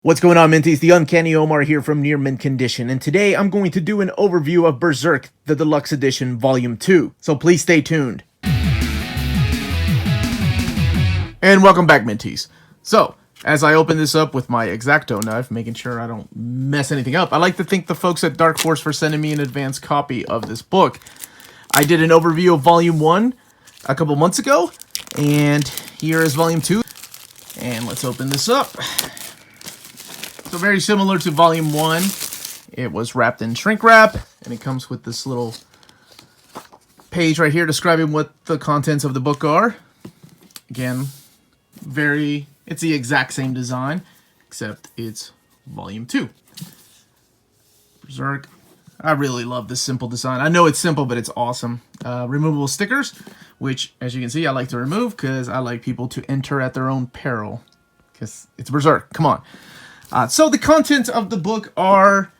What's going on, Minties? The Uncanny Omar here from Near Mint Condition, and today I'm going to do an overview of Berserk, the Deluxe Edition Volume 2, so please stay tuned. And welcome back, Minties. So, as I open this up with my X-Acto knife, making sure I don't mess anything up, I'd like to thank the folks at Dark Horse for sending me an advance copy of this book. I did an overview of Volume 1 a couple months ago, and here is Volume 2. And let's open this up. So very similar to Volume 1, it was wrapped in shrink wrap, and it comes with this little page right here describing what the contents of the book are. Again, it's the exact same design, except it's Volume 2. Berserk. I really love this simple design. I know it's simple, but it's awesome. Removable stickers, which, as you can see, I like to remove because I like people to enter at their own peril. Because it's Berserk. Come on. So the contents of the book are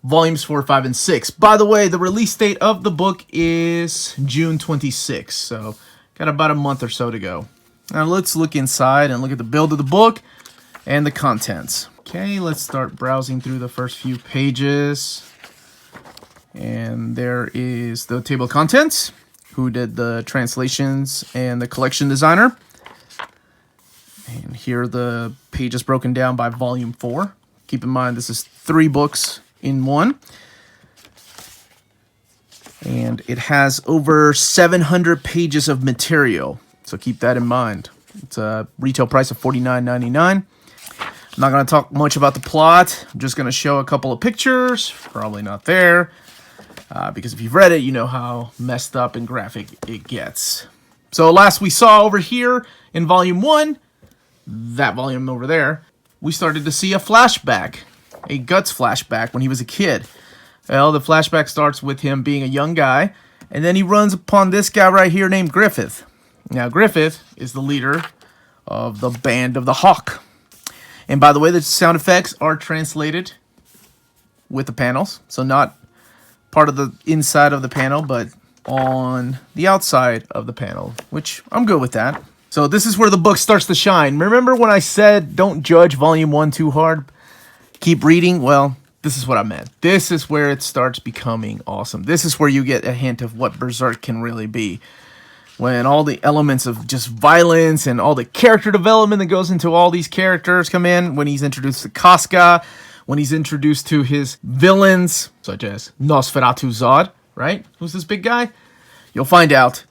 volumes 4, 5, and 6. By the way, the release date of the book is June 26th, so got about a month or so to go. Now let's look inside and look at the build of the book and the contents. Okay, let's start browsing through the first few pages. And there is the table of contents, who did the translations, and the collection designer. And here are the pages broken down by Volume 4. Keep in mind, this is 3 books in one. And it has over 700 pages of material. So keep that in mind. It's a retail price of $49.99. I'm not going to talk much about the plot. I'm just going to show a couple of pictures. Probably not there. Because if you've read it, you know how messed up and graphic it gets. So last we saw over here in Volume 1, that volume over there, we started to see a flashback, a Guts flashback when he was a kid. Well, the flashback starts with him being a young guy, and then he runs upon this guy right here named Griffith. Now, Griffith is the leader of the Band of the Hawk. And by the way, the sound effects are translated with the panels, so not part of the inside of the panel, but on the outside of the panel, which I'm good with that. So this is where the book starts to shine. Remember when I said don't judge Volume 1 too hard? Keep reading? Well, this is what I meant. This is where it starts becoming awesome. This is where you get a hint of what Berserk can really be. When all the elements of just violence and all the character development that goes into all these characters come in. When he's introduced to Casca. When he's introduced to his villains, such as Nosferatu Zod, right? Who's this big guy? You'll find out.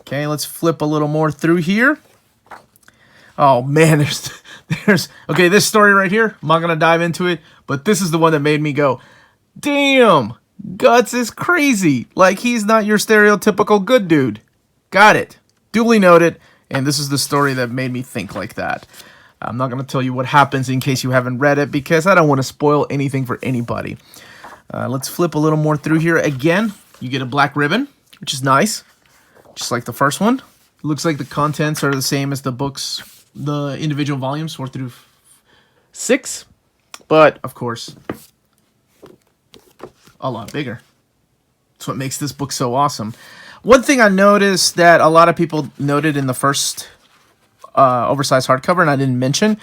Okay, let's flip a little more through here. Oh man, there's okay, this story right here, I'm not gonna dive into it, but this is the one that made me go, damn, Guts is crazy. Like, he's not your stereotypical good dude. Got it. Duly noted, and this is the story that made me think like that. I'm not gonna tell you what happens in case you haven't read it, because I don't want to spoil anything for anybody. Let's flip a little more through here. Again, you get a black ribbon, which is nice. Just like the first one. Looks like the contents are the same as the books, the individual volumes 4 through 6. But, of course, a lot bigger. That's what makes this book so awesome. One thing I noticed that a lot of people noted in the first oversized hardcover, and I didn't mention,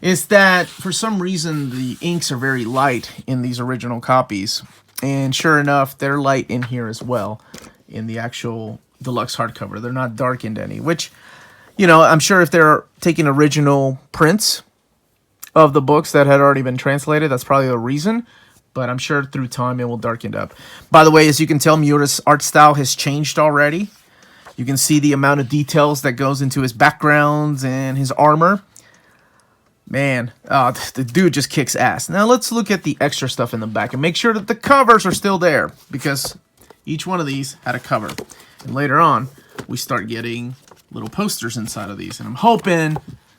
is that for some reason the inks are very light in these original copies. And sure enough, they're light in here as well in the actual deluxe hardcover. They're not darkened any, which, you know, I'm sure if they're taking original prints of the books that had already been translated, that's probably the reason, but I'm sure through time it will darken up. By the way, as you can tell, Miura's art style has changed already. You can see the amount of details that goes into his backgrounds and his armor. Man, the dude just kicks ass. Now let's look at the extra stuff in the back and make sure that the covers are still there, because each one of these had a cover. And later on, we start getting little posters inside of these. And I'm hoping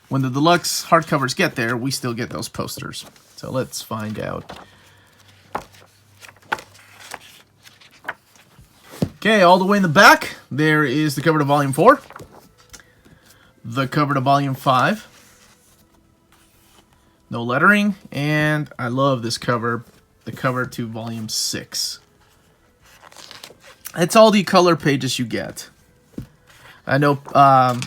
when the deluxe hardcovers get there, we still get those posters. So let's find out. Okay, all the way in the back, there is the cover to Volume 4. The cover to Volume 5. No lettering. And I love this cover. The cover to Volume 6. It's all the color pages you get. I know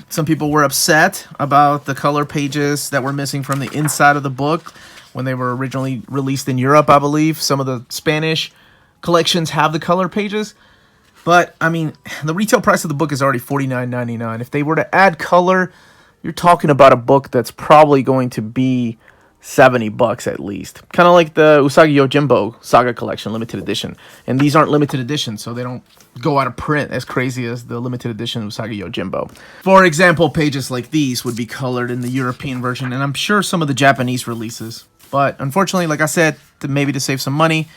some people were upset about the color pages that were missing from the inside of the book when they were originally released in Europe, I believe. Some of the Spanish collections have the color pages. But, I mean, the retail price of the book is already $49.99. If they were to add color, you're talking about a book that's probably going to be $70 at least. Kind of like the Usagi Yojimbo Saga Collection Limited Edition. And these aren't limited editions, so they don't go out of print as crazy as the limited edition Usagi Yojimbo. For example, pages like these would be colored in the European version, and I'm sure some of the Japanese releases. But unfortunately, like I said, maybe to save some money,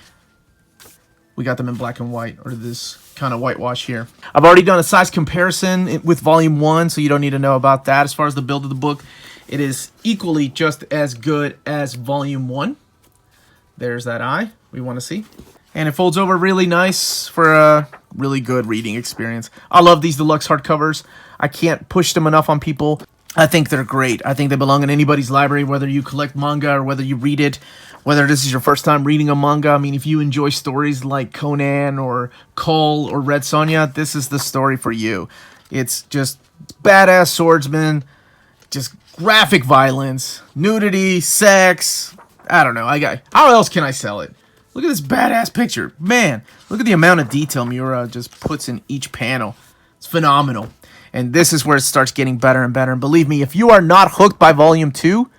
we got them in black and white, or this kind of whitewash here. I've already done a size comparison with Volume 1, so you don't need to know about that. As far as the build of the book, it is equally just as good as Volume 1. There's that eye we want to see. And it folds over really nice for a really good reading experience. I love these deluxe hardcovers. I can't push them enough on people. I think they're great. I think they belong in anybody's library, whether you collect manga or whether you read it, whether this is your first time reading a manga. I mean, if you enjoy stories like Conan or Cole or Red Sonja, this is the story for you. It's just badass swordsmen, just graphic violence, nudity, sex. I don't know. How else can I sell it? Look at this badass picture. Man, look at the amount of detail Miura just puts in each panel. It's phenomenal. And this is where it starts getting better and better. And believe me, if you are not hooked by Volume 2,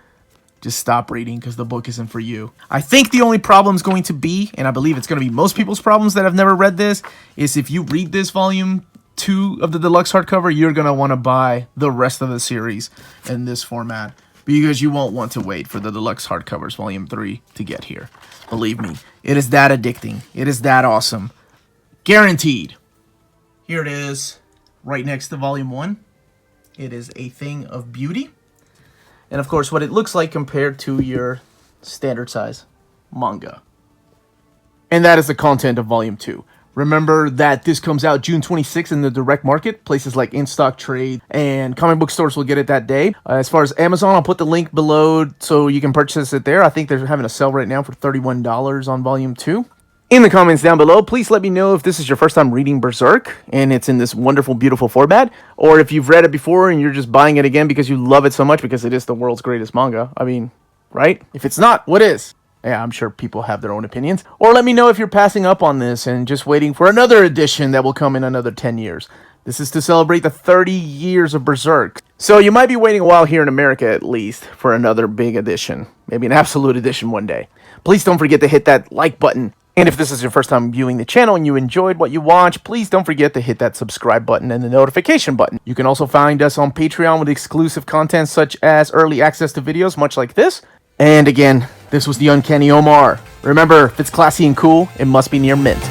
just stop reading because the book isn't for you. I think the only problem is going to be, and I believe it's going to be most people's problems that have never read this, is if you read this Volume 2 of the deluxe hardcover, you're going to want to buy the rest of the series in this format because you won't want to wait for the deluxe hardcovers Volume 3 to get here. Believe me, it is that addicting. It is that awesome. Guaranteed. Here it is, right next to Volume 1. It is a thing of beauty. And of course, what it looks like compared to your standard size manga. And that is the content of Volume 2. Remember that this comes out June 26th in the direct market. Places like In-Stock Trade and comic book stores will get it that day. As far as Amazon, I'll put the link below so you can purchase it there. I think they're having a sale right now for $31 on Volume 2. In the comments down below, please let me know if this is your first time reading Berserk and it's in this wonderful, beautiful format, or if you've read it before and you're just buying it again because you love it so much because it is the world's greatest manga. I mean, right? If it's not, what is? Yeah, I'm sure people have their own opinions. Or let me know if you're passing up on this and just waiting for another edition that will come in another 10 years. This is to celebrate the 30 years of Berserk. So you might be waiting a while here in America at least for another big edition. Maybe an absolute edition one day. Please don't forget to hit that like button. And if this is your first time viewing the channel and you enjoyed what you watch, please don't forget to hit that subscribe button and the notification button. You can also find us on Patreon with exclusive content such as early access to videos much like this. And again, this was the Uncanny Omar. Remember, if it's classy and cool, it must be near mint.